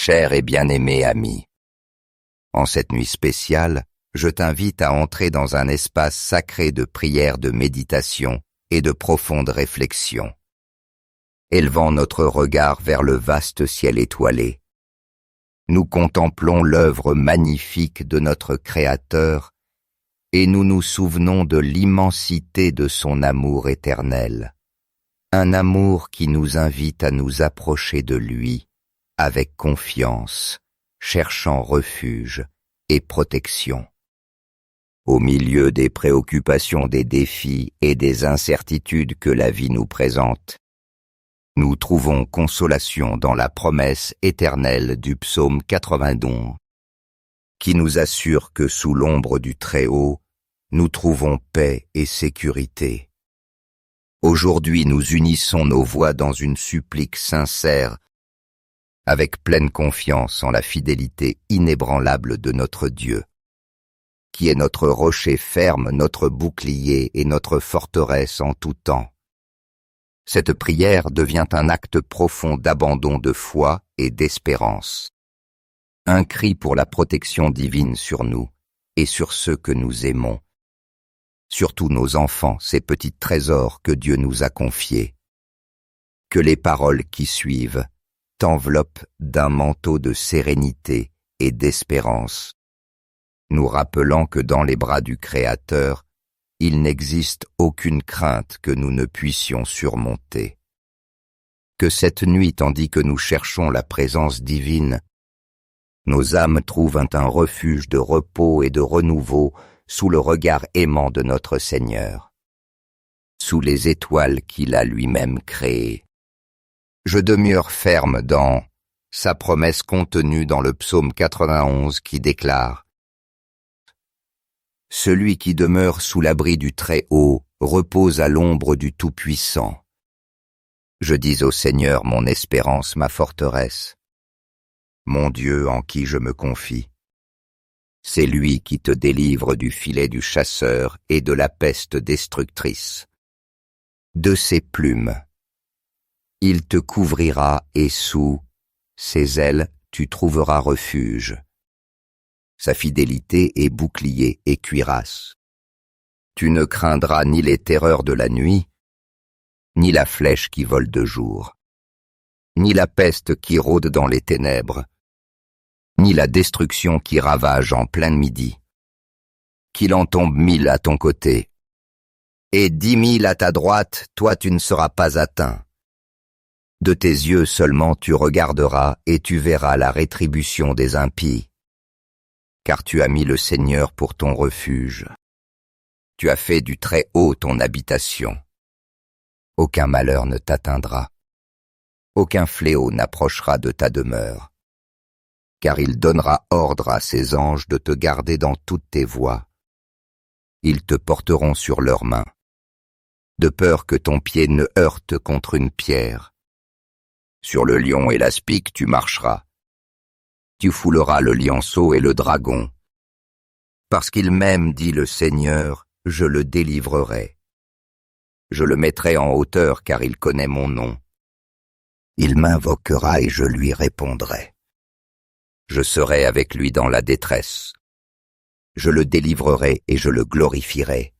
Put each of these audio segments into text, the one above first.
Cher et bien-aimé ami, en cette nuit spéciale, je t'invite à entrer dans un espace sacré de prière, de méditation et de profonde réflexion. Élevant notre regard vers le vaste ciel étoilé, nous contemplons l'œuvre magnifique de notre Créateur et nous nous souvenons de l'immensité de son amour éternel, un amour qui nous invite à nous approcher de lui avec confiance, cherchant refuge et protection. Au milieu des préoccupations, des défis et des incertitudes que la vie nous présente, nous trouvons consolation dans la promesse éternelle du psaume 91, qui nous assure que sous l'ombre du Très-Haut, nous trouvons paix et sécurité. Aujourd'hui, nous unissons nos voix dans une supplique sincère, avec pleine confiance en la fidélité inébranlable de notre Dieu, qui est notre rocher ferme, notre bouclier et notre forteresse en tout temps. Cette prière devient un acte profond d'abandon de foi et d'espérance, un cri pour la protection divine sur nous et sur ceux que nous aimons, surtout nos enfants, ces petits trésors que Dieu nous a confiés. Que les paroles qui suivent t'enveloppent d'un manteau de sérénité et d'espérance, nous rappelant que dans les bras du Créateur, il n'existe aucune crainte que nous ne puissions surmonter. Que cette nuit, tandis que nous cherchons la présence divine, nos âmes trouvent un refuge de repos et de renouveau sous le regard aimant de notre Seigneur, sous les étoiles qu'il a lui-même créées. Je demeure ferme dans sa promesse contenue dans le psaume 91 qui déclare: « Celui qui demeure sous l'abri du Très-Haut repose à l'ombre du Tout-Puissant. Je dis au Seigneur mon espérance, ma forteresse, mon Dieu en qui je me confie. C'est lui qui te délivre du filet du chasseur et de la peste destructrice. De ses plumes, il te couvrira et sous ses ailes tu trouveras refuge. Sa fidélité est bouclier et cuirasse. Tu ne craindras ni les terreurs de la nuit, ni la flèche qui vole de jour, ni la peste qui rôde dans les ténèbres, ni la destruction qui ravage en plein midi. Qu'il en tombe 1000 à ton côté, et 10 000 à ta droite, toi tu ne seras pas atteint. De tes yeux seulement tu regarderas et tu verras la rétribution des impies. Car tu as mis le Seigneur pour ton refuge. Tu as fait du Très-Haut ton habitation. Aucun malheur ne t'atteindra. Aucun fléau n'approchera de ta demeure. Car il donnera ordre à ses anges de te garder dans toutes tes voies. Ils te porteront sur leurs mains, de peur que ton pied ne heurte contre une pierre. Sur le lion et l'aspic tu marcheras. Tu fouleras le lionceau et le dragon. Parce qu'il m'aime, dit le Seigneur, je le délivrerai. Je le mettrai en hauteur car il connaît mon nom. Il m'invoquera et je lui répondrai. Je serai avec lui dans la détresse. Je le délivrerai et je le glorifierai.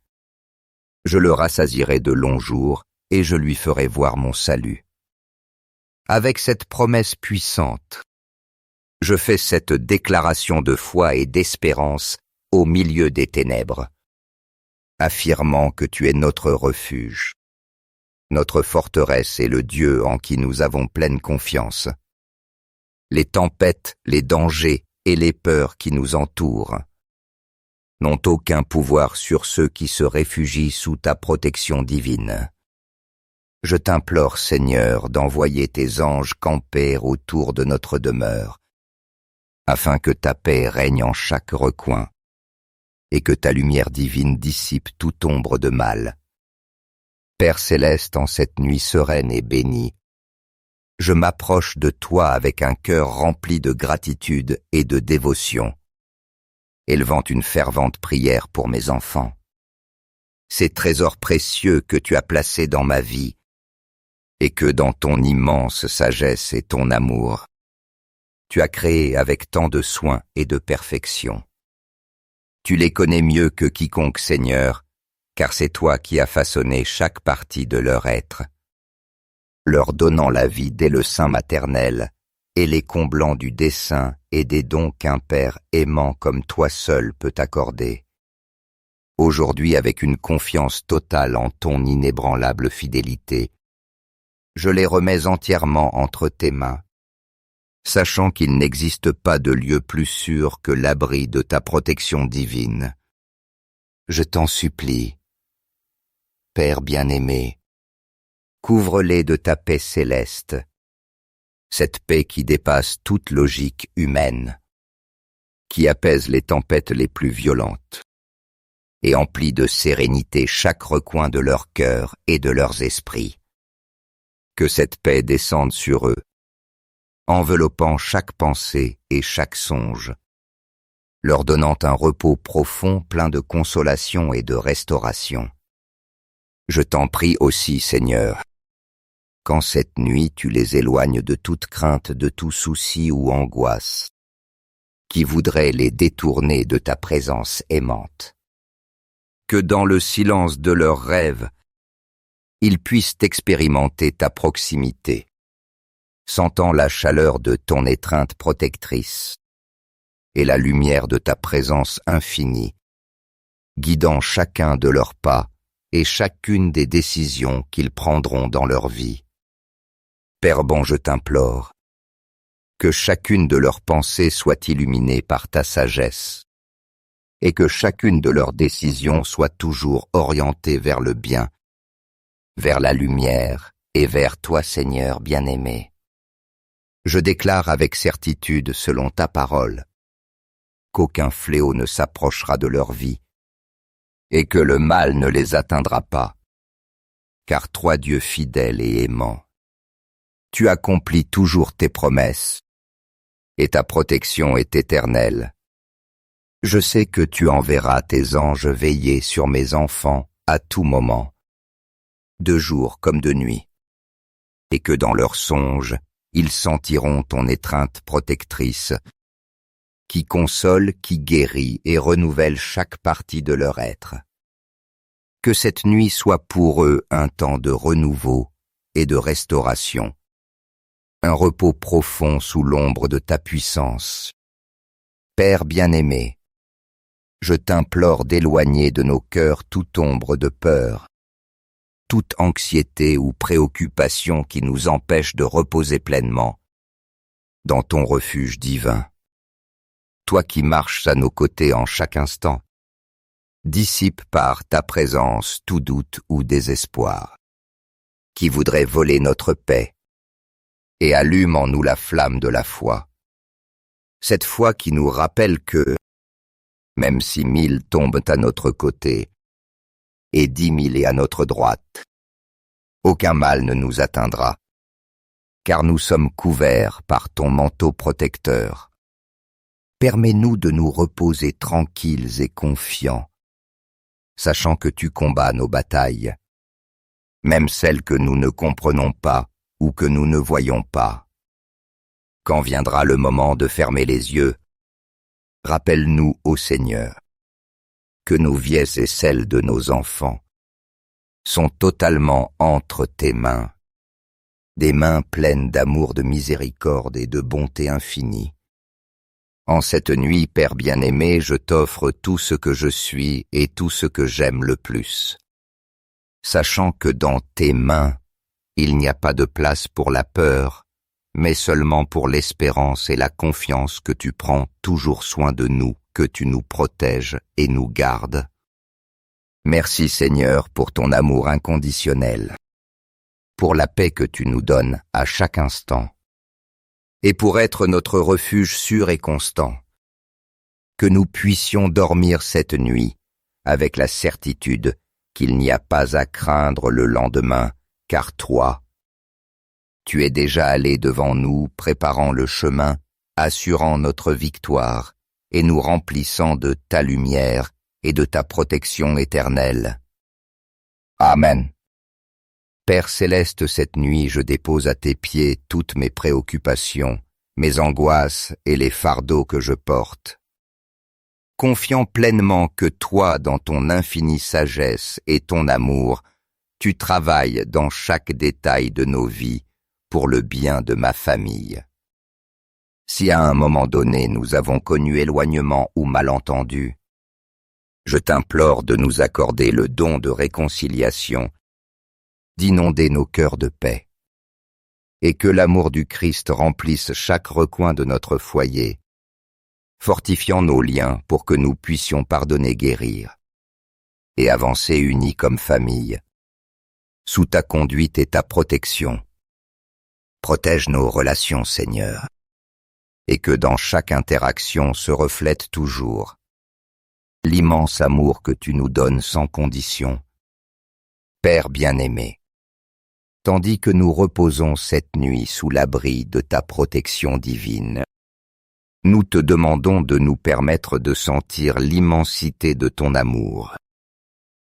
Je le rassasierai de longs jours et je lui ferai voir mon salut. Avec cette promesse puissante, je fais cette déclaration de foi et d'espérance au milieu des ténèbres, affirmant que tu es notre refuge, notre forteresse et le Dieu en qui nous avons pleine confiance. Les tempêtes, les dangers et les peurs qui nous entourent n'ont aucun pouvoir sur ceux qui se réfugient sous ta protection divine. Je t'implore, Seigneur, d'envoyer tes anges camper autour de notre demeure, afin que ta paix règne en chaque recoin, et que ta lumière divine dissipe toute ombre de mal. Père céleste, en cette nuit sereine et bénie, je m'approche de toi avec un cœur rempli de gratitude et de dévotion, élevant une fervente prière pour mes enfants. Ces trésors précieux que tu as placés dans ma vie, et que dans ton immense sagesse et ton amour, tu as créé avec tant de soin et de perfection. Tu les connais mieux que quiconque, Seigneur, car c'est toi qui as façonné chaque partie de leur être, leur donnant la vie dès le sein maternel et les comblant du dessein et des dons qu'un père aimant comme toi seul peut accorder. Aujourd'hui, avec une confiance totale en ton inébranlable fidélité, je les remets entièrement entre tes mains, sachant qu'il n'existe pas de lieu plus sûr que l'abri de ta protection divine. Je t'en supplie, Père bien-aimé, couvre-les de ta paix céleste, cette paix qui dépasse toute logique humaine, qui apaise les tempêtes les plus violentes et emplit de sérénité chaque recoin de leur cœur et de leurs esprits. Que cette paix descende sur eux, enveloppant chaque pensée et chaque songe, leur donnant un repos profond plein de consolation et de restauration. Je t'en prie aussi, Seigneur, qu'en cette nuit tu les éloignes de toute crainte, de tout souci ou angoisse, qui voudrait les détourner de ta présence aimante. Que dans le silence de leurs rêves, ils puissent expérimenter ta proximité, sentant la chaleur de ton étreinte protectrice et la lumière de ta présence infinie, guidant chacun de leurs pas et chacune des décisions qu'ils prendront dans leur vie. Père bon, je t'implore, que chacune de leurs pensées soit illuminée par ta sagesse, et que chacune de leurs décisions soit toujours orientée vers le bien, vers la lumière et vers toi, Seigneur bien-aimé. Je déclare avec certitude, selon ta parole, qu'aucun fléau ne s'approchera de leur vie, et que le mal ne les atteindra pas, car toi, Dieu fidèle et aimant, tu accomplis toujours tes promesses, et ta protection est éternelle. Je sais que tu enverras tes anges veiller sur mes enfants à tout moment, de jour comme de nuit, et que dans leurs songes, ils sentiront ton étreinte protectrice, qui console, qui guérit et renouvelle chaque partie de leur être. Que cette nuit soit pour eux un temps de renouveau et de restauration, un repos profond sous l'ombre de ta puissance. Père bien-aimé, je t'implore d'éloigner de nos cœurs toute ombre de peur, toute anxiété ou préoccupation qui nous empêche de reposer pleinement dans ton refuge divin. Toi qui marches à nos côtés en chaque instant, dissipe par ta présence tout doute ou désespoir, qui voudrait voler notre paix, et allume en nous la flamme de la foi. Cette foi qui nous rappelle que, même si 1000 tombent à notre côté, et 10 000 est à notre droite, aucun mal ne nous atteindra, car nous sommes couverts par ton manteau protecteur. Permets-nous de nous reposer tranquilles et confiants, sachant que tu combats nos batailles, même celles que nous ne comprenons pas ou que nous ne voyons pas. Quand viendra le moment de fermer les yeux, rappelle-nous, ô Seigneur, que nos vies et celles de nos enfants sont totalement entre tes mains, des mains pleines d'amour, de miséricorde et de bonté infinie. En cette nuit, Père bien-aimé, je t'offre tout ce que je suis et tout ce que j'aime le plus, sachant que dans tes mains, il n'y a pas de place pour la peur, mais seulement pour l'espérance et la confiance que tu prends toujours soin de nous, que tu nous protèges et nous gardes. Merci Seigneur pour ton amour inconditionnel, pour la paix que tu nous donnes à chaque instant, et pour être notre refuge sûr et constant. Que nous puissions dormir cette nuit avec la certitude qu'il n'y a pas à craindre le lendemain, car toi, tu es déjà allé devant nous, préparant le chemin, assurant notre victoire et nous remplissant de ta lumière et de ta protection éternelle. Amen. Père céleste, cette nuit, je dépose à tes pieds toutes mes préoccupations, mes angoisses et les fardeaux que je porte, confiant pleinement que toi, dans ton infinie sagesse et ton amour, tu travailles dans chaque détail de nos vies pour le bien de ma famille. Si à un moment donné nous avons connu éloignement ou malentendu, je t'implore de nous accorder le don de réconciliation, d'inonder nos cœurs de paix, et que l'amour du Christ remplisse chaque recoin de notre foyer, fortifiant nos liens pour que nous puissions pardonner, guérir, et avancer unis comme famille, sous ta conduite et ta protection. Protège nos relations, Seigneur, et que dans chaque interaction se reflète toujours l'immense amour que tu nous donnes sans condition. Père bien-aimé, tandis que nous reposons cette nuit sous l'abri de ta protection divine, nous te demandons de nous permettre de sentir l'immensité de ton amour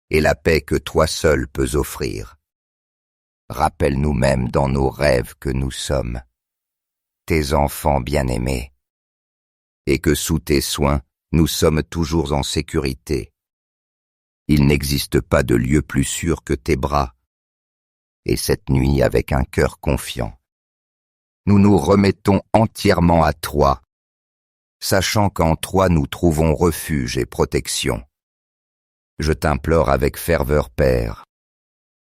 et la paix que toi seul peux offrir. Rappelle-nous même dans nos rêves que nous sommes tes enfants bien-aimés et que sous tes soins, nous sommes toujours en sécurité. Il n'existe pas de lieu plus sûr que tes bras. Et cette nuit, avec un cœur confiant, nous nous remettons entièrement à toi, sachant qu'en toi nous trouvons refuge et protection. Je t'implore avec ferveur, Père,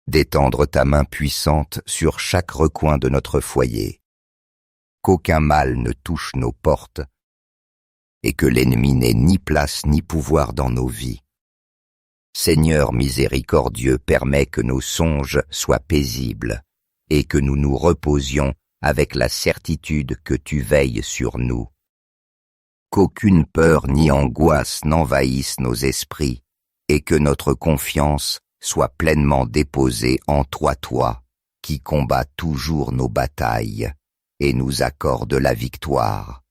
d'étendre ta main puissante sur chaque recoin de notre foyer, qu'aucun mal ne touche nos portes, et que l'ennemi n'ait ni place ni pouvoir dans nos vies. Seigneur miséricordieux, permets que nos songes soient paisibles, et que nous nous reposions avec la certitude que tu veilles sur nous. Qu'aucune peur ni angoisse n'envahisse nos esprits, et que notre confiance soit pleinement déposée en toi, qui combats toujours nos batailles et nous accorde la victoire.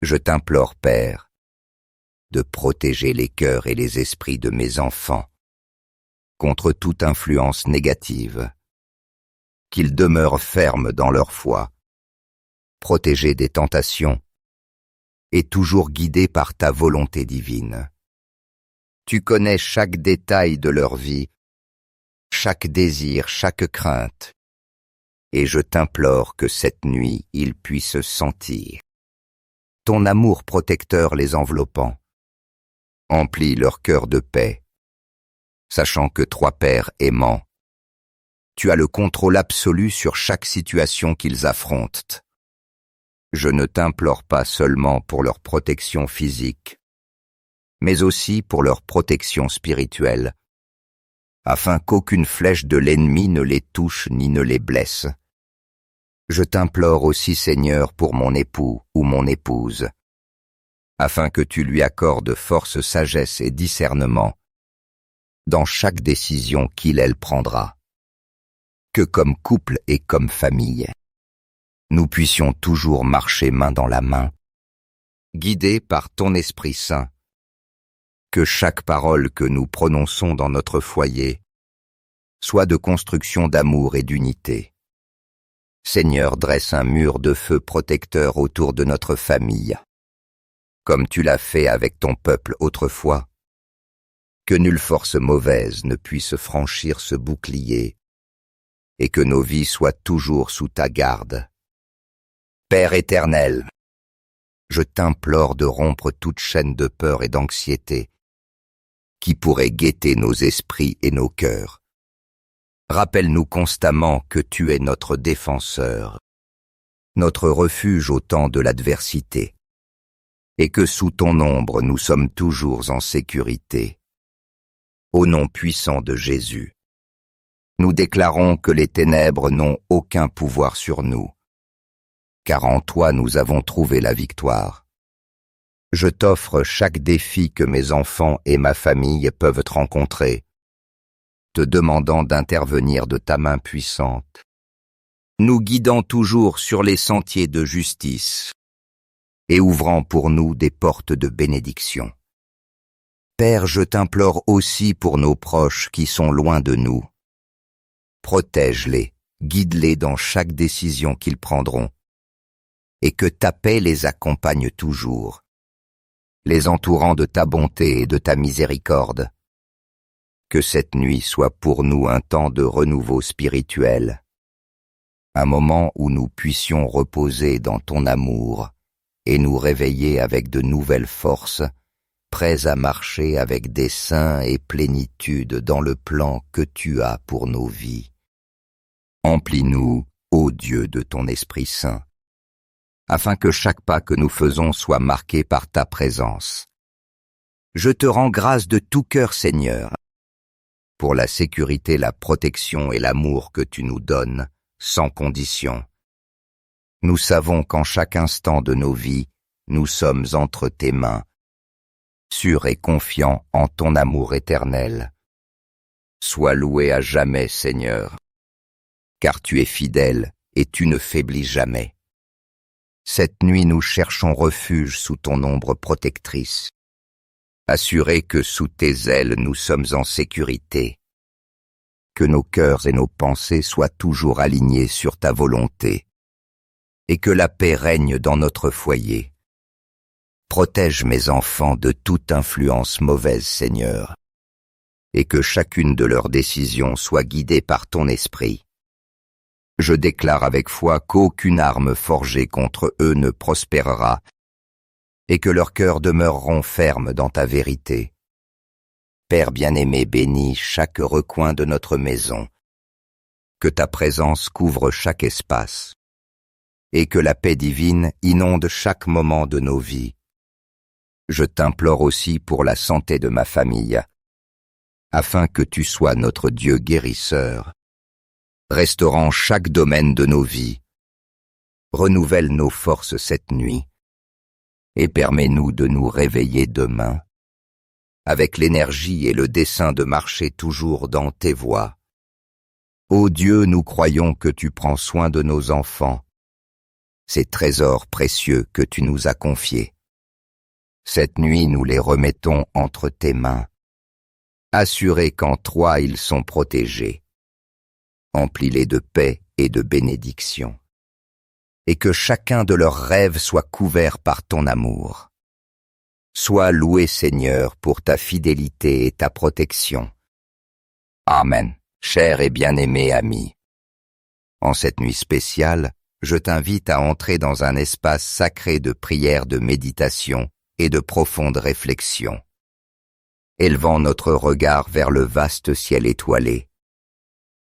Je t'implore, Père, de protéger les cœurs et les esprits de mes enfants contre toute influence négative, qu'ils demeurent fermes dans leur foi, protégés des tentations et toujours guidés par ta volonté divine. Tu connais chaque détail de leur vie, chaque désir, chaque crainte, et je t'implore que cette nuit ils puissent sentir ton amour protecteur les enveloppant. Emplis leur cœur de paix, sachant que toi, Père aimant, tu as le contrôle absolu sur chaque situation qu'ils affrontent. Je ne t'implore pas seulement pour leur protection physique, mais aussi pour leur protection spirituelle, afin qu'aucune flèche de l'ennemi ne les touche ni ne les blesse. Je t'implore aussi, Seigneur, pour mon époux ou mon épouse, afin que tu lui accordes force, sagesse et discernement dans chaque décision qu'il prendra. Que comme couple et comme famille, nous puissions toujours marcher main dans la main, guidés par ton Esprit Saint. Que chaque parole que nous prononçons dans notre foyer soit de construction d'amour et d'unité. Seigneur, dresse un mur de feu protecteur autour de notre famille, comme tu l'as fait avec ton peuple autrefois. Que nulle force mauvaise ne puisse franchir ce bouclier, et que nos vies soient toujours sous ta garde. Père éternel, je t'implore de rompre toute chaîne de peur et d'anxiété qui pourrait guetter nos esprits et nos cœurs. Rappelle-nous constamment que tu es notre défenseur, notre refuge au temps de l'adversité, et que sous ton ombre nous sommes toujours en sécurité. Au nom puissant de Jésus, nous déclarons que les ténèbres n'ont aucun pouvoir sur nous, car en toi nous avons trouvé la victoire. Je t'offre chaque défi que mes enfants et ma famille peuvent rencontrer, te demandant d'intervenir de ta main puissante, nous guidant toujours sur les sentiers de justice et ouvrant pour nous des portes de bénédiction. Père, je t'implore aussi pour nos proches qui sont loin de nous. Protège-les, guide-les dans chaque décision qu'ils prendront. et que ta paix les accompagne toujours, les entourant de ta bonté et de ta miséricorde. Que cette nuit soit pour nous un temps de renouveau spirituel, un moment où nous puissions reposer dans ton amour et nous réveiller avec de nouvelles forces, prêts à marcher avec des saints et plénitude dans le plan que tu as pour nos vies. Emplis-nous, ô Dieu, de ton Esprit Saint, afin que chaque pas que nous faisons soit marqué par ta présence. Je te rends grâce de tout cœur, Seigneur, pour la sécurité, la protection et l'amour que tu nous donnes, sans condition. Nous savons qu'en chaque instant de nos vies, nous sommes entre tes mains, sûrs et confiants en ton amour éternel. Sois loué à jamais, Seigneur, car tu es fidèle et tu ne faiblis jamais. Cette nuit, nous cherchons refuge sous ton ombre protectrice, assurés que sous tes ailes nous sommes en sécurité, que nos cœurs et nos pensées soient toujours alignés sur ta volonté, et que la paix règne dans notre foyer. Protège mes enfants de toute influence mauvaise, Seigneur, et que chacune de leurs décisions soit guidée par ton esprit. Je déclare avec foi qu'aucune arme forgée contre eux ne prospérera, et que leurs cœurs demeureront fermes dans ta vérité. Père bien-aimé, bénis chaque recoin de notre maison, que ta présence couvre chaque espace, et que la paix divine inonde chaque moment de nos vies. Je t'implore aussi pour la santé de ma famille, afin que tu sois notre Dieu guérisseur, restaurant chaque domaine de nos vies. Renouvelle nos forces cette nuit, et permets-nous de nous réveiller demain, avec l'énergie et le dessein de marcher toujours dans tes voies. Ô Dieu, nous croyons que tu prends soin de nos enfants, ces trésors précieux que tu nous as confiés. Cette nuit, nous les remettons entre tes mains, assurés qu'en toi ils sont protégés. Emplis-les de paix et de bénédiction, et que chacun de leurs rêves soit couvert par ton amour. Sois loué, Seigneur, pour ta fidélité et ta protection. Amen. Cher et bien-aimé ami, en cette nuit spéciale, je t'invite à entrer dans un espace sacré de prière, de méditation et de profonde réflexion. Élevant notre regard vers le vaste ciel étoilé,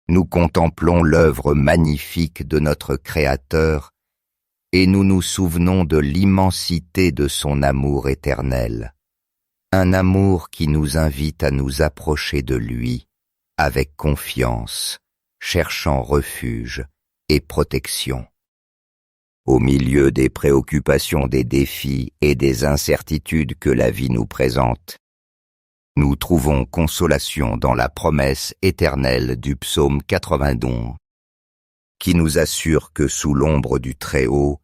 nous contemplons l'œuvre magnifique de notre Créateur et nous nous souvenons de l'immensité de son amour éternel, un amour qui nous invite à nous approcher de lui avec confiance, cherchant refuge et protection. Au milieu des préoccupations, des défis et des incertitudes que la vie nous présente, nous trouvons consolation dans la promesse éternelle du psaume 91, qui nous assure que sous l'ombre du Très-Haut,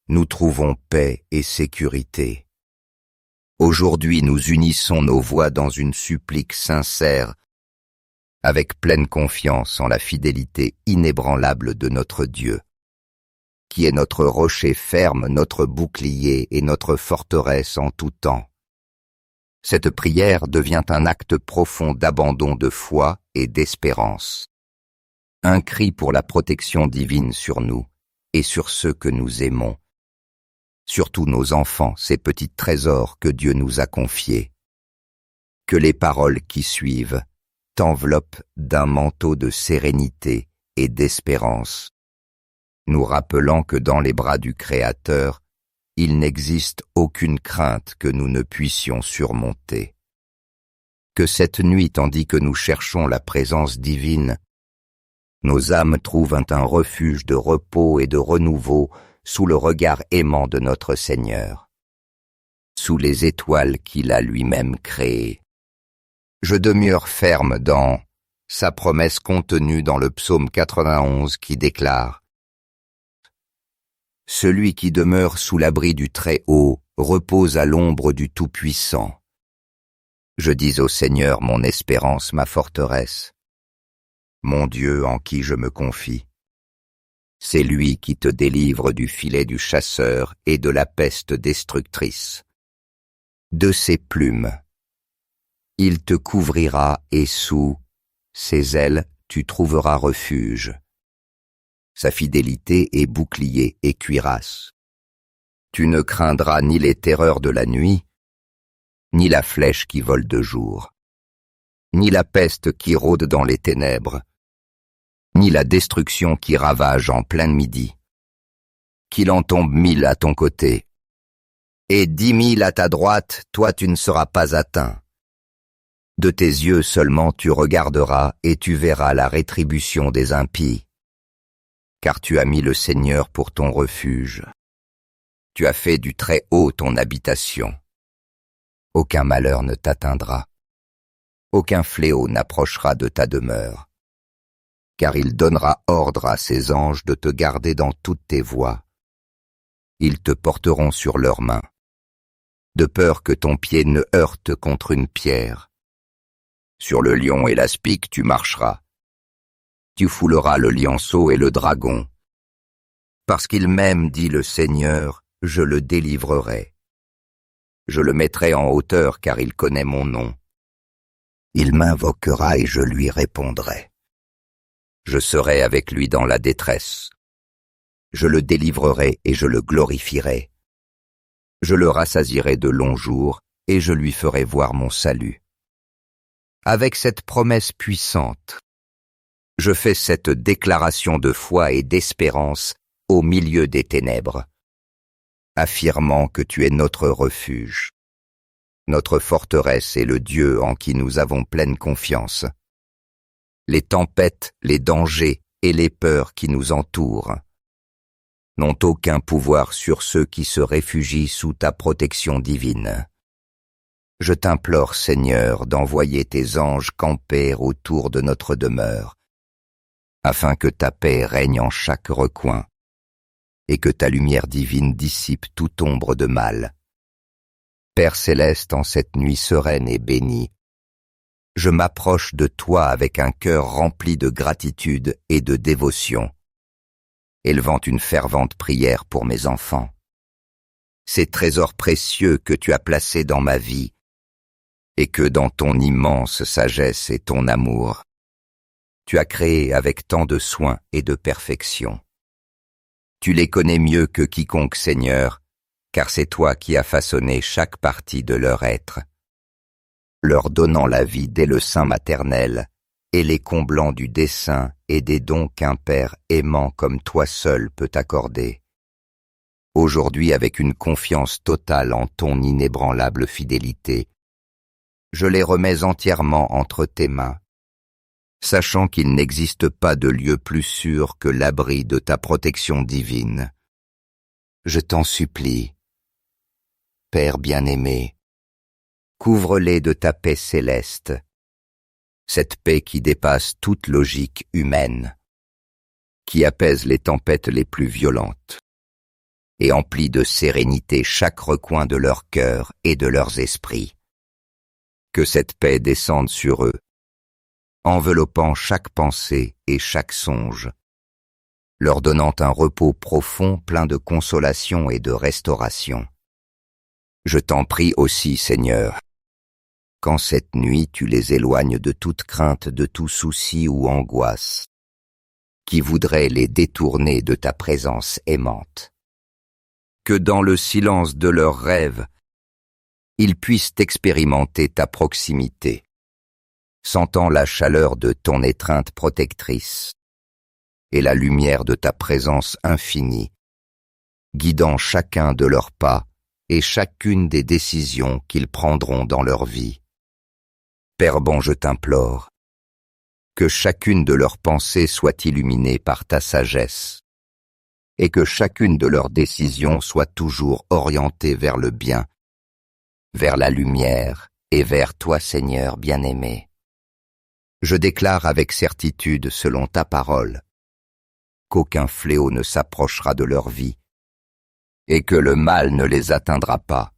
nous trouvons paix et sécurité. Aujourd'hui, nous unissons nos voix dans une supplique sincère, avec pleine confiance en la fidélité inébranlable de notre Dieu, qui est notre rocher ferme, notre bouclier et notre forteresse en tout temps. Cette prière devient un acte profond d'abandon de foi et d'espérance, un cri pour la protection divine sur nous et sur ceux que nous aimons, surtout nos enfants, ces petits trésors que Dieu nous a confiés. Que les paroles qui suivent t'enveloppent d'un manteau de sérénité et d'espérance, nous rappelant que dans les bras du Créateur, il n'existe aucune crainte que nous ne puissions surmonter. Que cette nuit, tandis que nous cherchons la présence divine, nos âmes trouvent un refuge de repos et de renouveau sous le regard aimant de notre Seigneur, sous les étoiles qu'il a lui-même créées. Je demeure ferme dans sa promesse contenue dans le psaume 91 qui déclare: « Celui qui demeure sous l'abri du Très-Haut repose à l'ombre du Tout-Puissant. Je dis au Seigneur mon espérance, ma forteresse, mon Dieu en qui je me confie. C'est lui qui te délivre du filet du chasseur et de la peste destructrice. De ses plumes, il te couvrira et sous ses ailes tu trouveras refuge. Sa fidélité est bouclier et cuirasse. Tu ne craindras ni les terreurs de la nuit, ni la flèche qui vole de jour, ni la peste qui rôde dans les ténèbres, ni la destruction qui ravage en plein midi. Qu'il en tombe 1000 à ton côté, et 10 000 à ta droite, toi tu ne seras pas atteint. De tes yeux seulement tu regarderas et tu verras la rétribution des impies, car tu as mis le Seigneur pour ton refuge. Tu as fait du Très-Haut ton habitation. Aucun malheur ne t'atteindra. Aucun fléau n'approchera de ta demeure. Car il donnera ordre à ses anges de te garder dans toutes tes voies. Ils te porteront sur leurs mains, de peur que ton pied ne heurte contre une pierre. Sur le lion et l'aspic tu marcheras. Tu fouleras le lionceau et le dragon. Parce qu'il m'aime, dit le Seigneur, je le délivrerai. Je le mettrai en hauteur car il connaît mon nom. Il m'invoquera et je lui répondrai. Je serai avec lui dans la détresse. Je le délivrerai et je le glorifierai. Je le rassasierai de longs jours et je lui ferai voir mon salut. Avec cette promesse puissante, je fais cette déclaration de foi et d'espérance au milieu des ténèbres, affirmant que tu es notre refuge, notre forteresse et le Dieu en qui nous avons pleine confiance. Les tempêtes, les dangers et les peurs qui nous entourent n'ont aucun pouvoir sur ceux qui se réfugient sous ta protection divine. Je t'implore, Seigneur, d'envoyer tes anges camper autour de notre demeure, afin que ta paix règne en chaque recoin, et que ta lumière divine dissipe toute ombre de mal. Père céleste, en cette nuit sereine et bénie, je m'approche de toi avec un cœur rempli de gratitude et de dévotion, élevant une fervente prière pour mes enfants. Ces trésors précieux que tu as placés dans ma vie, et que dans ton immense sagesse et ton amour, tu as créés avec tant de soin et de perfection. Tu les connais mieux que quiconque, Seigneur, car c'est toi qui as façonné chaque partie de leur être, leur donnant la vie dès le sein maternel et les comblant du dessein et des dons qu'un Père aimant comme toi seul peut accorder. Aujourd'hui, avec une confiance totale en ton inébranlable fidélité, je les remets entièrement entre tes mains, sachant qu'il n'existe pas de lieu plus sûr que l'abri de ta protection divine. Je t'en supplie, Père bien-aimé, couvre-les de ta paix céleste, cette paix qui dépasse toute logique humaine, qui apaise les tempêtes les plus violentes, et emplit de sérénité chaque recoin de leur cœur et de leurs esprits. Que cette paix descende sur eux, enveloppant chaque pensée et chaque songe, leur donnant un repos profond plein de consolation et de restauration. Je t'en prie aussi, Seigneur, qu'en cette nuit tu les éloignes de toute crainte, de tout souci ou angoisse, qui voudrait les détourner de ta présence aimante. Que dans le silence de leurs rêves, ils puissent expérimenter ta proximité, sentant la chaleur de ton étreinte protectrice et la lumière de ta présence infinie, guidant chacun de leurs pas et chacune des décisions qu'ils prendront dans leur vie. Père bon, je t'implore, que chacune de leurs pensées soit illuminée par ta sagesse, et que chacune de leurs décisions soit toujours orientée vers le bien, vers la lumière et vers toi, Seigneur bien-aimé. Je déclare avec certitude, selon ta parole, qu'aucun fléau ne s'approchera de leur vie, et que le mal ne les atteindra pas,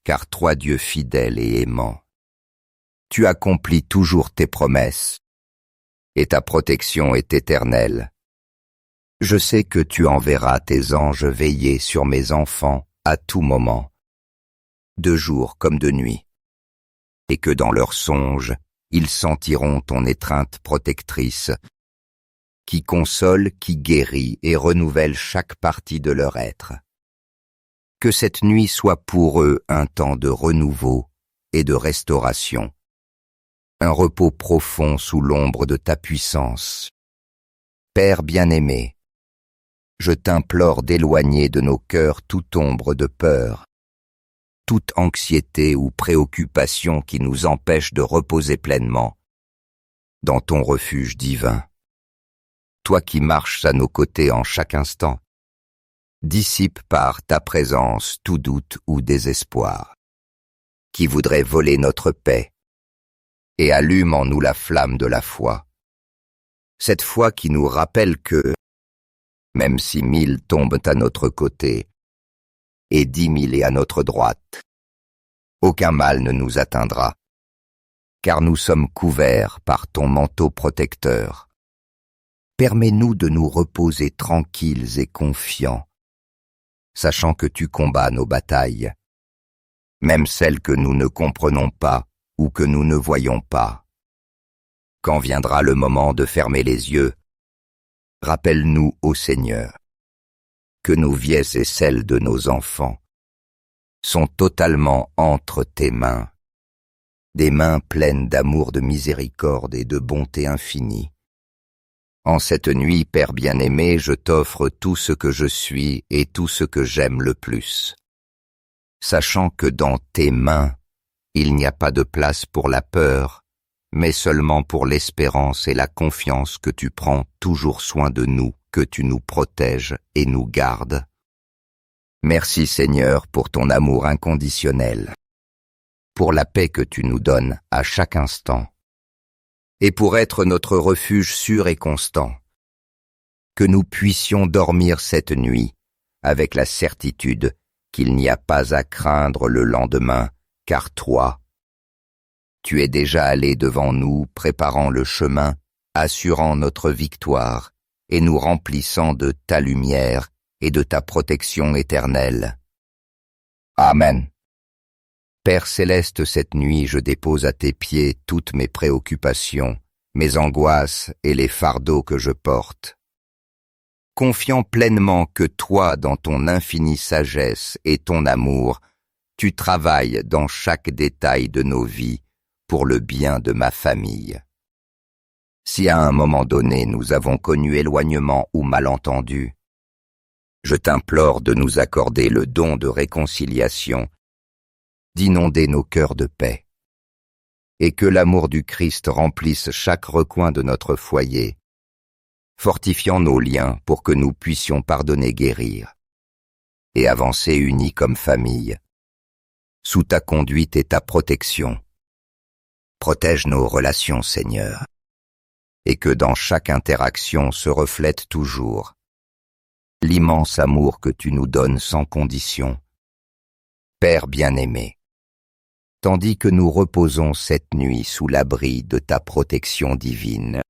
car toi, Dieu fidèle et aimant, tu accomplis toujours tes promesses, et ta protection est éternelle. Je sais que tu enverras tes anges veiller sur mes enfants à tout moment, de jour comme de nuit, et que dans leurs songes, ils sentiront ton étreinte protectrice, qui console, qui guérit et renouvelle chaque partie de leur être. Que cette nuit soit pour eux un temps de renouveau et de restauration, un repos profond sous l'ombre de ta puissance. Père bien-aimé, je t'implore d'éloigner de nos cœurs toute ombre de peur, toute anxiété ou préoccupation qui nous empêche de reposer pleinement dans ton refuge divin. Toi qui marches à nos côtés en chaque instant, dissipe par ta présence tout doute ou désespoir, qui voudrait voler notre paix, et allume en nous la flamme de la foi. Cette foi qui nous rappelle que, même si 1000 tombent à notre côté, et 10 000 est à notre droite, aucun mal ne nous atteindra, car nous sommes couverts par ton manteau protecteur. Permets-nous de nous reposer tranquilles et confiants, sachant que tu combats nos batailles, même celles que nous ne comprenons pas ou que nous ne voyons pas. Quand viendra le moment de fermer les yeux, rappelle-nous, ô Seigneur, que nos vies et celles de nos enfants sont totalement entre tes mains, des mains pleines d'amour, de miséricorde et de bonté infinie. En cette nuit, Père bien-aimé, je t'offre tout ce que je suis et tout ce que j'aime le plus, sachant que dans tes mains, il n'y a pas de place pour la peur, mais seulement pour l'espérance et la confiance que tu prends toujours soin de nous, que tu nous protèges et nous gardes. Merci Seigneur pour ton amour inconditionnel, pour la paix que tu nous donnes à chaque instant, et pour être notre refuge sûr et constant, que nous puissions dormir cette nuit avec la certitude qu'il n'y a pas à craindre le lendemain, car toi, tu es déjà allé devant nous, préparant le chemin, assurant notre victoire et nous remplissant de ta lumière et de ta protection éternelle. Amen. Père céleste, cette nuit, je dépose à tes pieds toutes mes préoccupations, mes angoisses et les fardeaux que je porte. Confiant pleinement que toi, dans ton infinie sagesse et ton amour, tu travailles dans chaque détail de nos vies pour le bien de ma famille. Si à un moment donné nous avons connu éloignement ou malentendu, je t'implore de nous accorder le don de réconciliation, d'inonder nos cœurs de paix, et que l'amour du Christ remplisse chaque recoin de notre foyer, fortifiant nos liens pour que nous puissions pardonner, guérir, et avancer unis comme famille, sous ta conduite et ta protection. Protège nos relations, Seigneur, et que dans chaque interaction se reflète toujours l'immense amour que tu nous donnes sans condition. Père bien-aimé, tandis que nous reposons cette nuit sous l'abri de ta protection divine,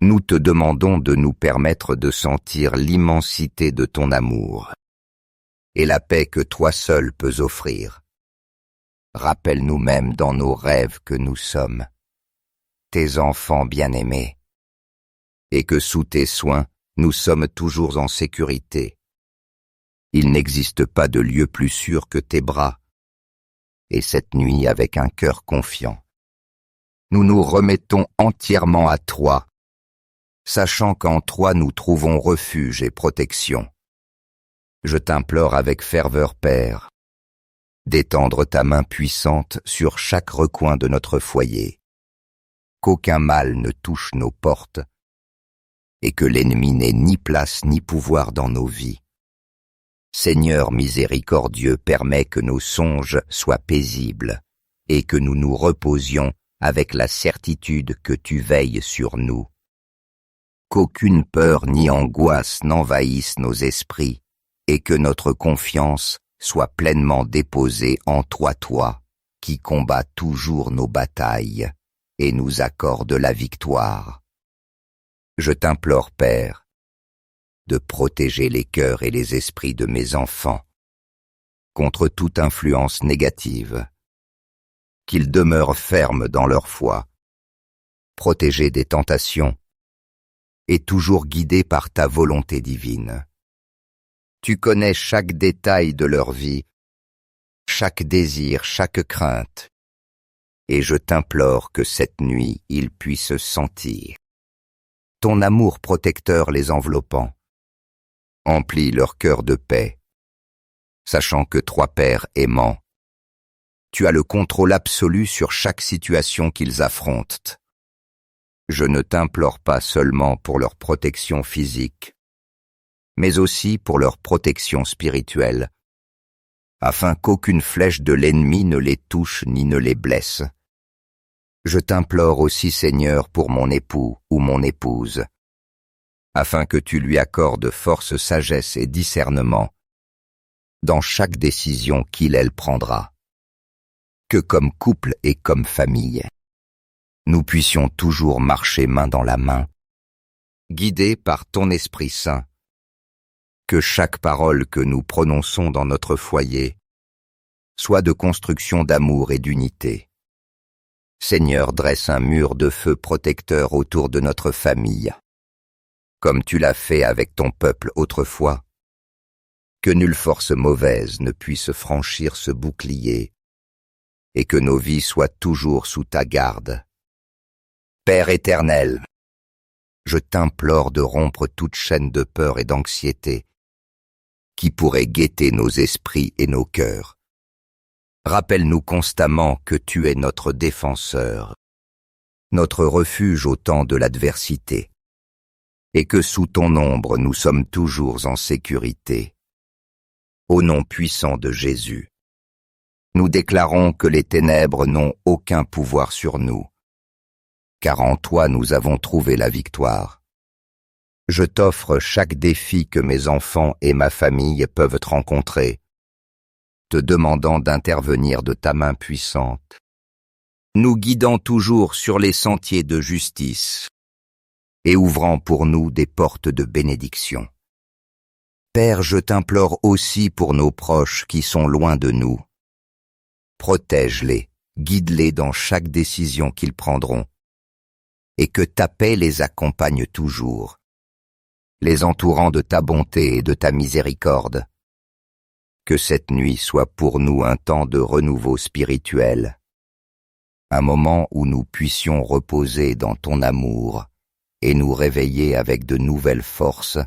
nous te demandons de nous permettre de sentir l'immensité de ton amour et la paix que toi seul peux offrir. Rappelle-nous même dans nos rêves que nous sommes tes enfants bien-aimés et que sous tes soins, nous sommes toujours en sécurité. Il n'existe pas de lieu plus sûr que tes bras. Et cette nuit, avec un cœur confiant, nous nous remettons entièrement à toi, sachant qu'en toi nous trouvons refuge et protection. Je t'implore avec ferveur, Père, d'étendre ta main puissante sur chaque recoin de notre foyer, qu'aucun mal ne touche nos portes, et que l'ennemi n'ait ni place ni pouvoir dans nos vies. Seigneur miséricordieux, permets que nos songes soient paisibles et que nous nous reposions avec la certitude que tu veilles sur nous. Qu'aucune peur ni angoisse n'envahisse nos esprits et que notre confiance soit pleinement déposée en toi, qui combats toujours nos batailles et nous accorde la victoire. Je t'implore, Père, de protéger les cœurs et les esprits de mes enfants contre toute influence négative, qu'ils demeurent fermes dans leur foi, protégés des tentations et toujours guidés par ta volonté divine. Tu connais chaque détail de leur vie, chaque désir, chaque crainte, et je t'implore que cette nuit ils puissent sentir ton amour protecteur les enveloppant. Emplis leur cœur de paix, sachant que toi, Père aimant, tu as le contrôle absolu sur chaque situation qu'ils affrontent. Je ne t'implore pas seulement pour leur protection physique, mais aussi pour leur protection spirituelle, afin qu'aucune flèche de l'ennemi ne les touche ni ne les blesse. Je t'implore aussi, Seigneur, pour mon époux ou mon épouse, afin que tu lui accordes force, sagesse et discernement dans chaque décision qu'il/elle prendra. Que comme couple et comme famille, nous puissions toujours marcher main dans la main, guidés par ton Esprit Saint. Que chaque parole que nous prononçons dans notre foyer soit de construction d'amour et d'unité. Seigneur, dresse un mur de feu protecteur autour de notre famille, comme tu l'as fait avec ton peuple autrefois. Que nulle force mauvaise ne puisse franchir ce bouclier, et que nos vies soient toujours sous ta garde. Père éternel, je t'implore de rompre toute chaîne de peur et d'anxiété qui pourrait guetter nos esprits et nos cœurs. Rappelle-nous constamment que tu es notre défenseur, notre refuge au temps de l'adversité, et que sous ton ombre nous sommes toujours en sécurité. Au nom puissant de Jésus, nous déclarons que les ténèbres n'ont aucun pouvoir sur nous, car en toi nous avons trouvé la victoire. Je t'offre chaque défi que mes enfants et ma famille peuvent rencontrer, te demandant d'intervenir de ta main puissante, nous guidant toujours sur les sentiers de justice et ouvrant pour nous des portes de bénédiction. Père, je t'implore aussi pour nos proches qui sont loin de nous. Protège-les, guide-les dans chaque décision qu'ils prendront, et que ta paix les accompagne toujours, les entourant de ta bonté et de ta miséricorde. Que cette nuit soit pour nous un temps de renouveau spirituel, un moment où nous puissions reposer dans ton amour et nous réveiller avec de nouvelles forces,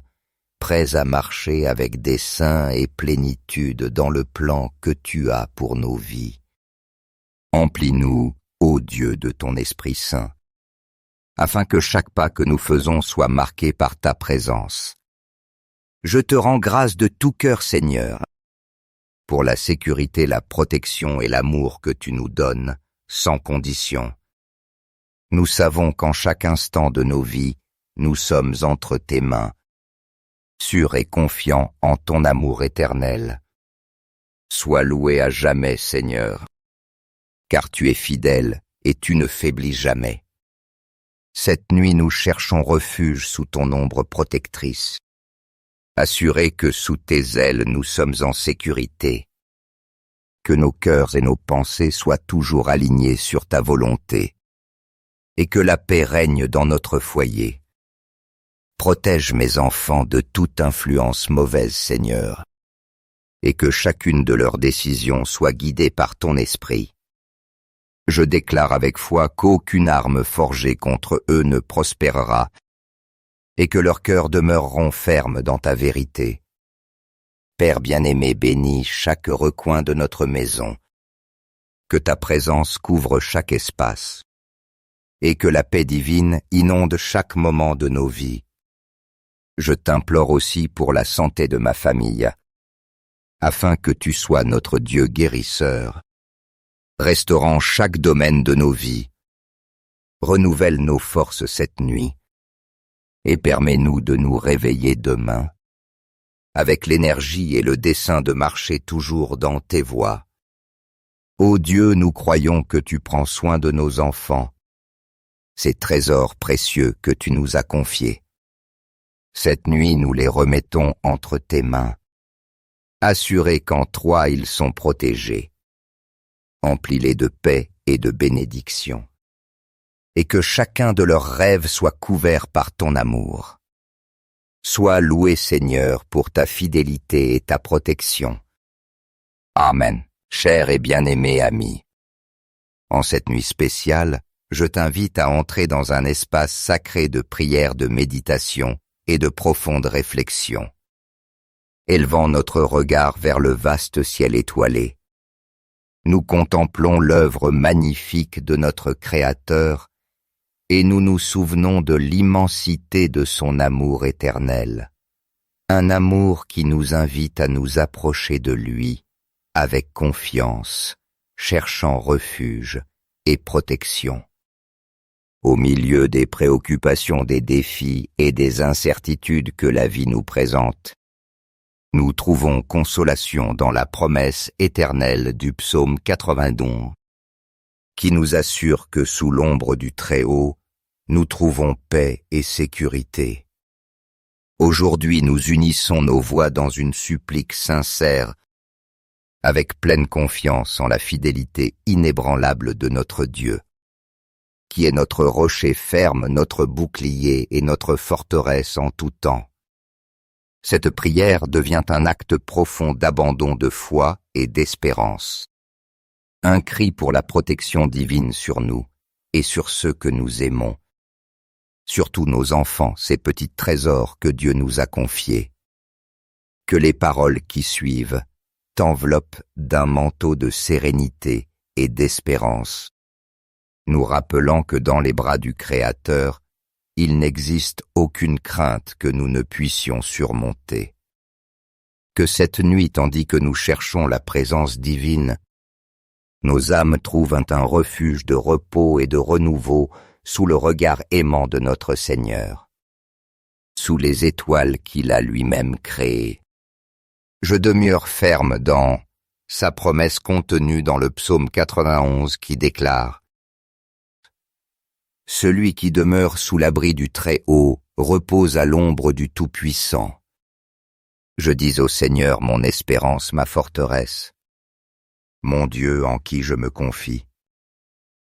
prêts à marcher avec des saints et plénitude dans le plan que tu as pour nos vies. Emplis-nous, ô Dieu, de ton Esprit Saint, afin que chaque pas que nous faisons soit marqué par ta présence. Je te rends grâce de tout cœur, Seigneur, pour la sécurité, la protection et l'amour que tu nous donnes, sans condition. Nous savons qu'en chaque instant de nos vies, nous sommes entre tes mains, sûrs et confiants en ton amour éternel. Sois loué à jamais, Seigneur, car tu es fidèle et tu ne faiblis jamais. Cette nuit, nous cherchons refuge sous ton ombre protectrice, assurés que sous tes ailes nous sommes en sécurité, que nos cœurs et nos pensées soient toujours alignés sur ta volonté, et que la paix règne dans notre foyer. Protège mes enfants de toute influence mauvaise, Seigneur, et que chacune de leurs décisions soit guidée par ton esprit. Je déclare avec foi qu'aucune arme forgée contre eux ne prospérera, et que leurs cœurs demeureront fermes dans ta vérité. Père bien-aimé, bénis chaque recoin de notre maison, que ta présence couvre chaque espace, et que la paix divine inonde chaque moment de nos vies. Je t'implore aussi pour la santé de ma famille, afin que tu sois notre Dieu guérisseur, restaurant chaque domaine de nos vies. Renouvelle nos forces cette nuit, et permets-nous de nous réveiller demain, avec l'énergie et le dessein de marcher toujours dans tes voies. Ô Dieu, nous croyons que tu prends soin de nos enfants, ces trésors précieux que tu nous as confiés. Cette nuit, nous les remettons entre tes mains, assurés qu'en toi ils sont protégés. Emplis-les de paix et de bénédiction, et que chacun de leurs rêves soit couvert par ton amour. Sois loué, Seigneur, pour ta fidélité et ta protection. Amen, cher et bien-aimé ami. En cette nuit spéciale, je t'invite à entrer dans un espace sacré de prière, de méditation et de profonde réflexion. Élevant notre regard vers le vaste ciel étoilé, nous contemplons l'œuvre magnifique de notre Créateur et nous nous souvenons de l'immensité de son amour éternel, un amour qui nous invite à nous approcher de lui avec confiance, cherchant refuge et protection. Au milieu des préoccupations, des défis et des incertitudes que la vie nous présente, nous trouvons consolation dans la promesse éternelle du psaume 91, qui nous assure que sous l'ombre du Très-Haut, nous trouvons paix et sécurité. Aujourd'hui, nous unissons nos voix dans une supplique sincère, avec pleine confiance en la fidélité inébranlable de notre Dieu, qui est notre rocher ferme, notre bouclier et notre forteresse en tout temps. Cette prière devient un acte profond d'abandon de foi et d'espérance, un cri pour la protection divine sur nous et sur ceux que nous aimons, surtout nos enfants, ces petits trésors que Dieu nous a confiés. Que les paroles qui suivent t'enveloppent d'un manteau de sérénité et d'espérance, nous rappelant que dans les bras du Créateur, il n'existe aucune crainte que nous ne puissions surmonter. Que cette nuit, tandis que nous cherchons la présence divine, nos âmes trouvent un refuge de repos et de renouveau sous le regard aimant de notre Seigneur, sous les étoiles qu'il a lui-même créées. Je demeure ferme dans sa promesse contenue dans le psaume 91 qui déclare: « Celui qui demeure sous l'abri du Très-Haut repose à l'ombre du Tout-Puissant. Je dis au Seigneur mon espérance, ma forteresse, mon Dieu en qui je me confie.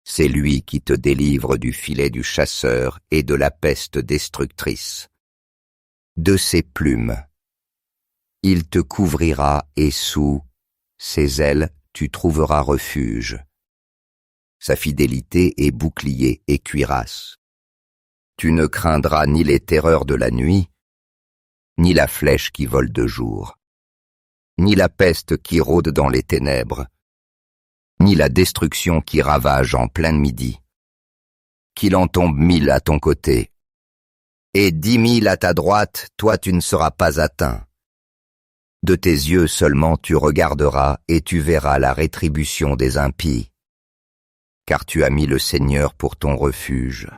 C'est lui qui te délivre du filet du chasseur et de la peste destructrice. De ses plumes, il te couvrira et sous ses ailes tu trouveras refuge. Sa fidélité est bouclier et cuirasse. Tu ne craindras ni les terreurs de la nuit, ni la flèche qui vole de jour, ni la peste qui rôde dans les ténèbres, ni la destruction qui ravage en plein midi. Qu'il en tombe 1000 à ton côté, et 10 000 à ta droite, toi tu ne seras pas atteint. De tes yeux seulement tu regarderas et tu verras la rétribution des impies. Car tu as mis le Seigneur pour ton refuge.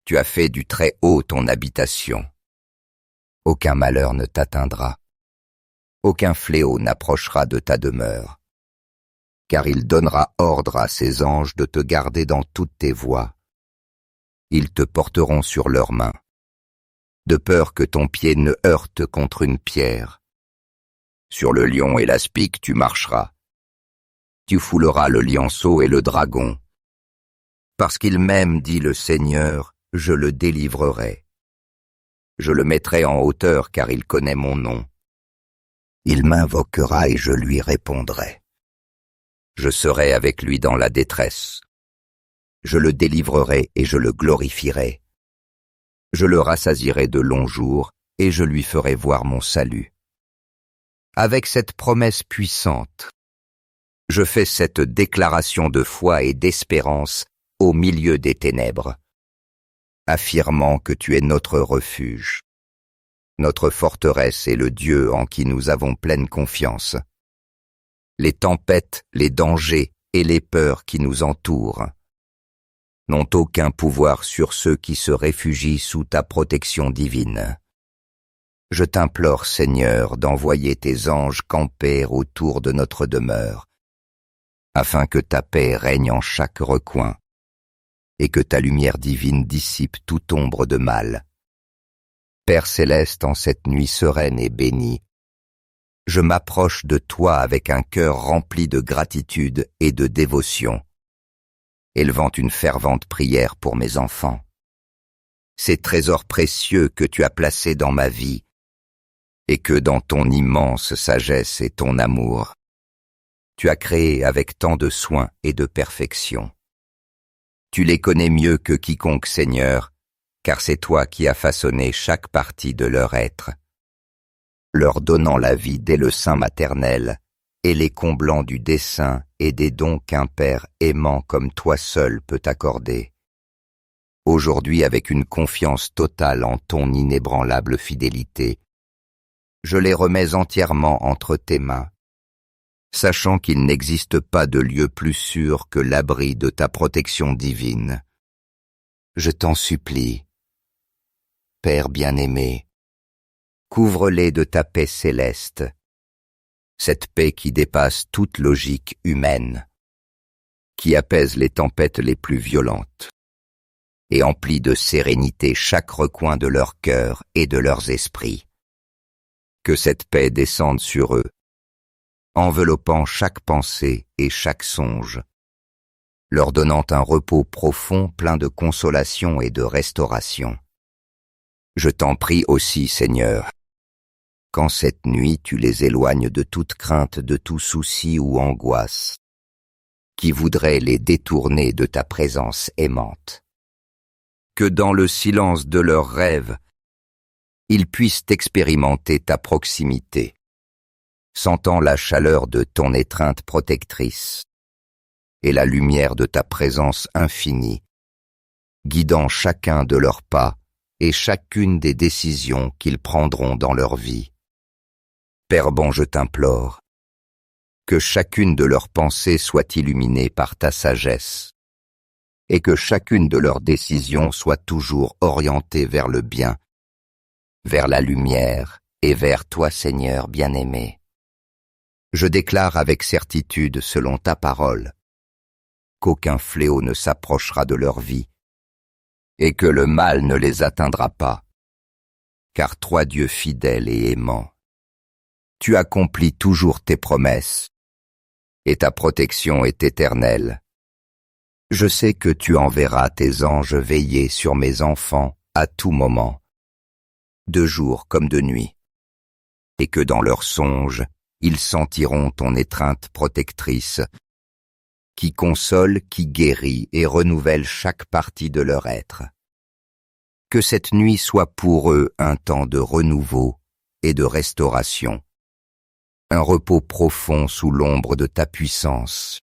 Tu as fait du Très-Haut ton habitation. Aucun malheur ne t'atteindra. Aucun fléau n'approchera de ta demeure. Car il donnera ordre à ses anges de te garder dans toutes tes voies. Ils te porteront sur leurs mains, de peur que ton pied ne heurte contre une pierre. Sur le lion et l'aspic tu marcheras. Tu fouleras le lionceau et le dragon. Parce qu'il m'aime, dit le Seigneur, je le délivrerai. Je le mettrai en hauteur car il connaît mon nom. Il m'invoquera et je lui répondrai. Je serai avec lui dans la détresse. Je le délivrerai et je le glorifierai. Je le rassasierai de longs jours et je lui ferai voir mon salut. Avec cette promesse puissante, je fais cette déclaration de foi et d'espérance au milieu des ténèbres, affirmant que tu es notre refuge, notre forteresse et le Dieu en qui nous avons pleine confiance. Les tempêtes, les dangers et les peurs qui nous entourent n'ont aucun pouvoir sur ceux qui se réfugient sous ta protection divine. Je t'implore, Seigneur, d'envoyer tes anges camper autour de notre demeure, afin que ta paix règne en chaque recoin, et que ta lumière divine dissipe toute ombre de mal. Père céleste, en cette nuit sereine et bénie, je m'approche de toi avec un cœur rempli de gratitude et de dévotion, élevant une fervente prière pour mes enfants. Ces trésors précieux que tu as placés dans ma vie, et que dans ton immense sagesse et ton amour, tu as créés avec tant de soin et de perfection. Tu les connais mieux que quiconque, Seigneur, car c'est toi qui as façonné chaque partie de leur être, leur donnant la vie dès le sein maternel et les comblant du dessein et des dons qu'un Père aimant comme toi seul peut accorder. Aujourd'hui, avec une confiance totale en ton inébranlable fidélité, je les remets entièrement entre tes mains, sachant qu'il n'existe pas de lieu plus sûr que l'abri de ta protection divine. Je t'en supplie, Père bien-aimé, couvre-les de ta paix céleste, cette paix qui dépasse toute logique humaine, qui apaise les tempêtes les plus violentes et emplit de sérénité chaque recoin de leur cœur et de leurs esprits. Que cette paix descende sur eux, enveloppant chaque pensée et chaque songe, leur donnant un repos profond plein de consolation et de restauration. Je t'en prie aussi, Seigneur, qu'en cette nuit tu les éloignes de toute crainte, de tout souci ou angoisse, qui voudrait les détourner de ta présence aimante. Que dans le silence de leurs rêves, ils puissent expérimenter ta proximité, sentant la chaleur de ton étreinte protectrice et la lumière de ta présence infinie, guidant chacun de leurs pas et chacune des décisions qu'ils prendront dans leur vie. Père bon, je t'implore, que chacune de leurs pensées soit illuminée par ta sagesse, et que chacune de leurs décisions soit toujours orientée vers le bien, vers la lumière et vers toi, Seigneur bien-aimé. Je déclare avec certitude, selon ta parole, qu'aucun fléau ne s'approchera de leur vie, et que le mal ne les atteindra pas, car toi, Dieu fidèle et aimant, tu accomplis toujours tes promesses, et ta protection est éternelle. Je sais que tu enverras tes anges veiller sur mes enfants à tout moment, de jour comme de nuit, et que dans leurs songes, ils sentiront ton étreinte protectrice, qui console, qui guérit et renouvelle chaque partie de leur être. Que cette nuit soit pour eux un temps de renouveau et de restauration, un repos profond sous l'ombre de ta puissance.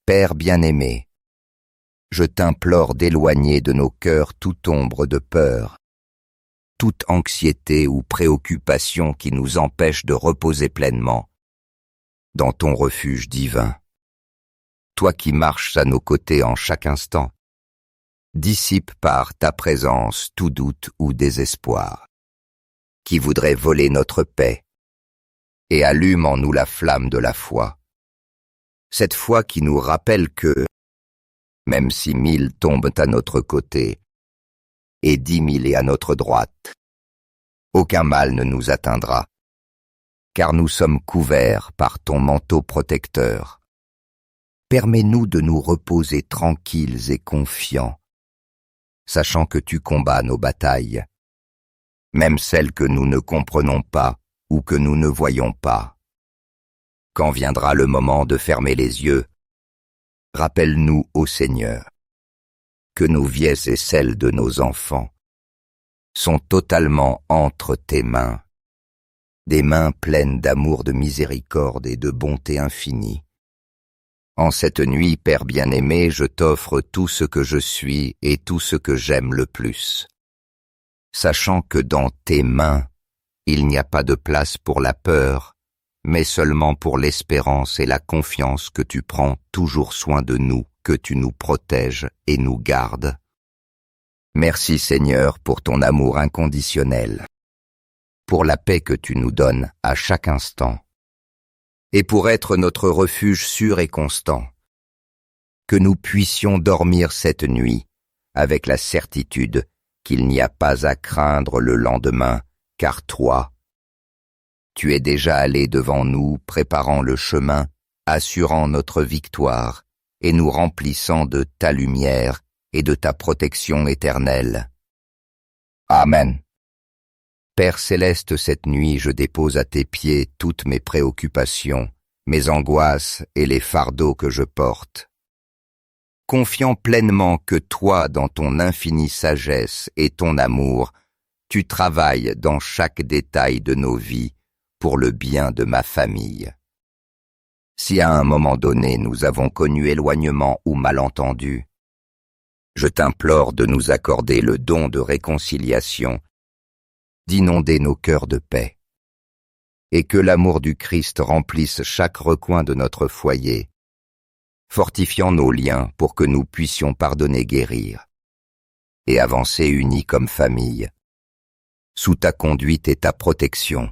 Père bien-aimé, je t'implore d'éloigner de nos cœurs toute ombre de peur, toute anxiété ou préoccupation qui nous empêche de reposer pleinement dans ton refuge divin. Toi qui marches à nos côtés en chaque instant, dissipe par ta présence tout doute ou désespoir, qui voudrait voler notre paix, et allume en nous la flamme de la foi. Cette foi qui nous rappelle que, même si 1000 tombent à notre côté, et 10 000 est à notre droite, aucun mal ne nous atteindra, car nous sommes couverts par ton manteau protecteur. Permets-nous de nous reposer tranquilles et confiants, sachant que tu combats nos batailles, même celles que nous ne comprenons pas ou que nous ne voyons pas. Quand viendra le moment de fermer les yeux, rappelle-nous, ô Seigneur, que nos vies et celles de nos enfants sont totalement entre tes mains, des mains pleines d'amour, de miséricorde et de bonté infinie. En cette nuit, Père bien-aimé, je t'offre tout ce que je suis et tout ce que j'aime le plus, sachant que dans tes mains, il n'y a pas de place pour la peur, mais seulement pour l'espérance et la confiance que tu prends toujours soin de nous, que tu nous protèges et nous gardes. Merci Seigneur pour ton amour inconditionnel, pour la paix que tu nous donnes à chaque instant, et pour être notre refuge sûr et constant, que nous puissions dormir cette nuit avec la certitude qu'il n'y a pas à craindre le lendemain, car toi, tu es déjà allé devant nous, préparant le chemin, assurant notre victoire, et nous remplissant de ta lumière et de ta protection éternelle. Amen. Père céleste, cette nuit je dépose à tes pieds toutes mes préoccupations, mes angoisses et les fardeaux que je porte. Confiant pleinement que toi, dans ton infinie sagesse et ton amour, tu travailles dans chaque détail de nos vies pour le bien de ma famille. Si à un moment donné nous avons connu éloignement ou malentendu, je t'implore de nous accorder le don de réconciliation, d'inonder nos cœurs de paix, et que l'amour du Christ remplisse chaque recoin de notre foyer, fortifiant nos liens pour que nous puissions pardonner, guérir, et avancer unis comme famille, sous ta conduite et ta protection.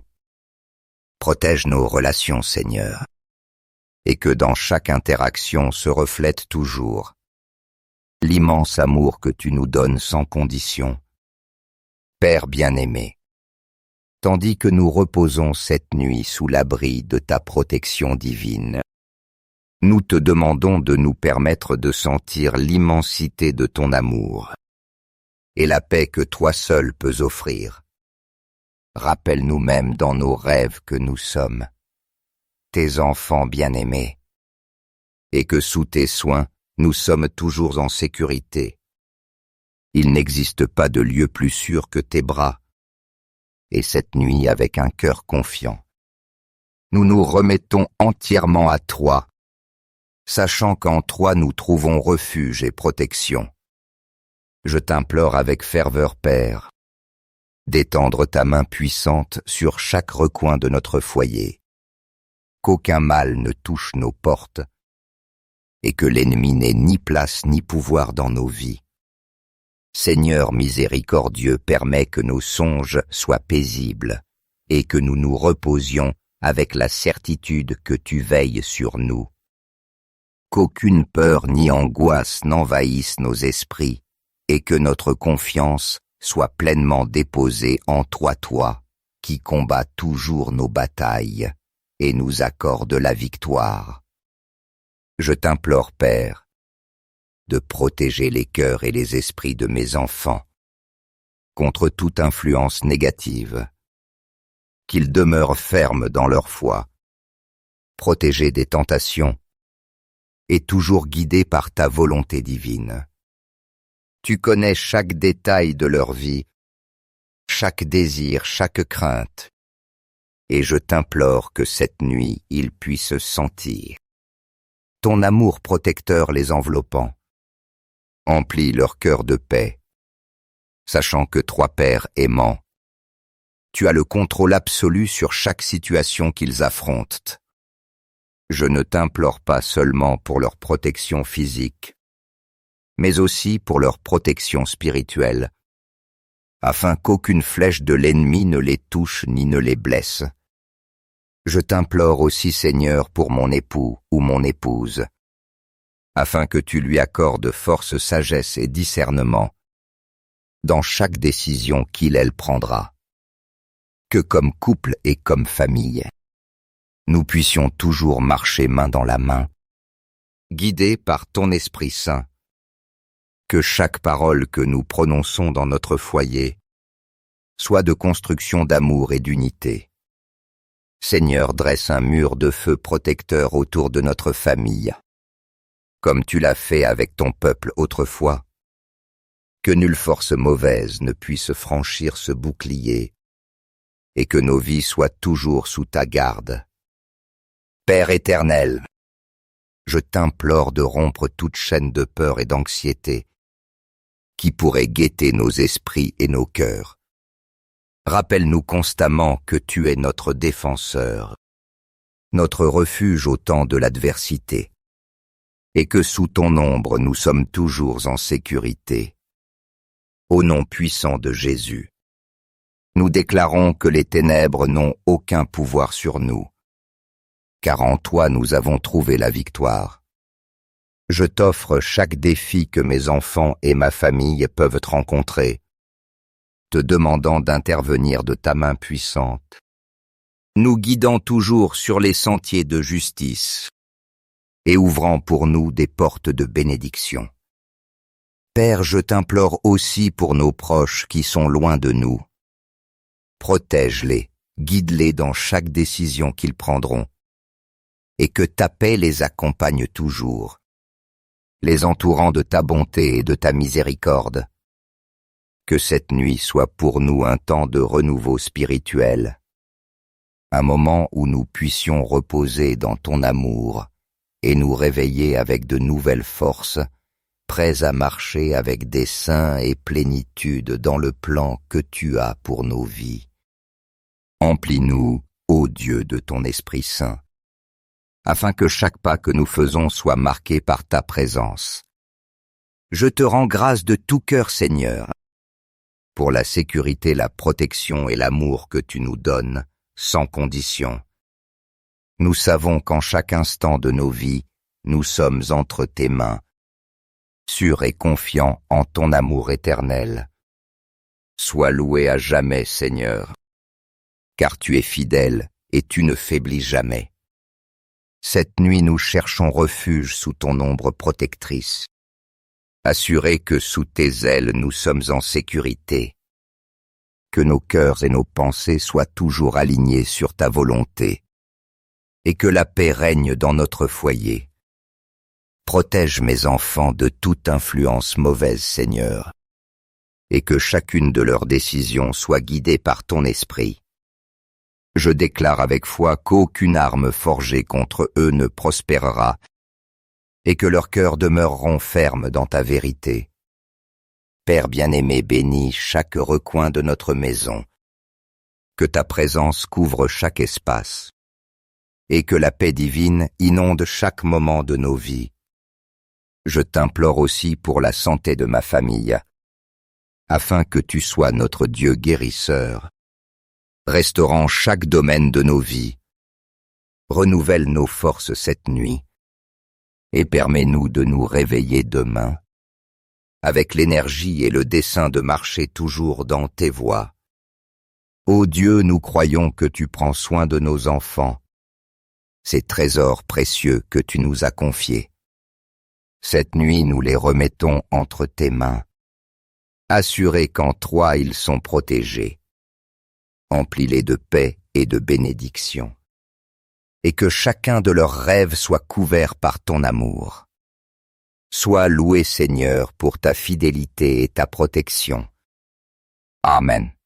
Protège nos relations, Seigneur, et que dans chaque interaction se reflète toujours l'immense amour que tu nous donnes sans condition. Père bien-aimé, tandis que nous reposons cette nuit sous l'abri de ta protection divine, nous te demandons de nous permettre de sentir l'immensité de ton amour et la paix que toi seul peux offrir. Rappelle-nous même dans nos rêves que nous sommes tes enfants bien-aimés et que sous tes soins, nous sommes toujours en sécurité. Il n'existe pas de lieu plus sûr que tes bras. Et cette nuit, avec un cœur confiant, nous nous remettons entièrement à toi, sachant qu'en toi nous trouvons refuge et protection. Je t'implore avec ferveur, Père, d'étendre ta main puissante sur chaque recoin de notre foyer, qu'aucun mal ne touche nos portes, et que l'ennemi n'ait ni place ni pouvoir dans nos vies. Seigneur miséricordieux, permets que nos songes soient paisibles et que nous nous reposions avec la certitude que tu veilles sur nous. Qu'aucune peur ni angoisse n'envahisse nos esprits et que notre confiance soit pleinement déposée en toi, qui combats toujours nos batailles et nous accorde la victoire. Je t'implore, Père, de protéger les cœurs et les esprits de mes enfants contre toute influence négative, qu'ils demeurent fermes dans leur foi, protégés des tentations et toujours guidés par ta volonté divine. Tu connais chaque détail de leur vie, chaque désir, chaque crainte, et je t'implore que cette nuit ils puissent sentir ton amour protecteur les enveloppant. Emplis leur cœur de paix, sachant que toi, Père aimant, tu as le contrôle absolu sur chaque situation qu'ils affrontent. Je ne t'implore pas seulement pour leur protection physique, mais aussi pour leur protection spirituelle, afin qu'aucune flèche de l'ennemi ne les touche ni ne les blesse. Je t'implore aussi, Seigneur, pour mon époux ou mon épouse, afin que tu lui accordes force, sagesse et discernement dans chaque décision qu'il prendra. Que comme couple et comme famille, nous puissions toujours marcher main dans la main, guidés par ton Esprit Saint. Que chaque parole que nous prononçons dans notre foyer soit de construction d'amour et d'unité. Seigneur, dresse un mur de feu protecteur autour de notre famille, comme tu l'as fait avec ton peuple autrefois. Que nulle force mauvaise ne puisse franchir ce bouclier, et que nos vies soient toujours sous ta garde. Père éternel, je t'implore de rompre toute chaîne de peur et d'anxiété qui pourrait guetter nos esprits et nos cœurs. Rappelle-nous constamment que tu es notre défenseur, notre refuge au temps de l'adversité, et que sous ton ombre nous sommes toujours en sécurité. Au nom puissant de Jésus, nous déclarons que les ténèbres n'ont aucun pouvoir sur nous, car en toi nous avons trouvé la victoire. Je t'offre chaque défi que mes enfants et ma famille peuvent rencontrer, te demandant d'intervenir de ta main puissante, nous guidant toujours sur les sentiers de justice et ouvrant pour nous des portes de bénédiction. Père, je t'implore aussi pour nos proches qui sont loin de nous. Protège-les, guide-les dans chaque décision qu'ils prendront, et que ta paix les accompagne toujours, les entourant de ta bonté et de ta miséricorde. Que cette nuit soit pour nous un temps de renouveau spirituel, un moment où nous puissions reposer dans ton amour et nous réveiller avec de nouvelles forces, prêts à marcher avec des saints et plénitude dans le plan que tu as pour nos vies. Emplis-nous, ô Dieu, de ton Esprit Saint, afin que chaque pas que nous faisons soit marqué par ta présence. Je te rends grâce de tout cœur, Seigneur, pour la sécurité, la protection et l'amour que tu nous donnes, sans condition. Nous savons qu'en chaque instant de nos vies, nous sommes entre tes mains, sûrs et confiants en ton amour éternel. Sois loué à jamais, Seigneur, car tu es fidèle et tu ne faiblis jamais. Cette nuit, nous cherchons refuge sous ton ombre protectrice, assurés que sous tes ailes nous sommes en sécurité, que nos cœurs et nos pensées soient toujours alignés sur ta volonté, et que la paix règne dans notre foyer. Protège mes enfants de toute influence mauvaise, Seigneur, et que chacune de leurs décisions soit guidée par ton esprit. Je déclare avec foi qu'aucune arme forgée contre eux ne prospérera, et que leurs cœurs demeureront fermes dans ta vérité. Père bien-aimé, bénis chaque recoin de notre maison, que ta présence couvre chaque espace, et que la paix divine inonde chaque moment de nos vies. Je t'implore aussi pour la santé de ma famille, afin que tu sois notre Dieu guérisseur, restaurant chaque domaine de nos vies. Renouvelle nos forces cette nuit, et permets-nous de nous réveiller demain, avec l'énergie et le dessein de marcher toujours dans tes voies. Ô Dieu, nous croyons que tu prends soin de nos enfants, ces trésors précieux que tu nous as confiés. Cette nuit, nous les remettons entre tes mains, assurés qu'en toi ils sont protégés. Emplis-les de paix et de bénédiction, et que chacun de leurs rêves soit couvert par ton amour. Sois loué, Seigneur, pour ta fidélité et ta protection. Amen.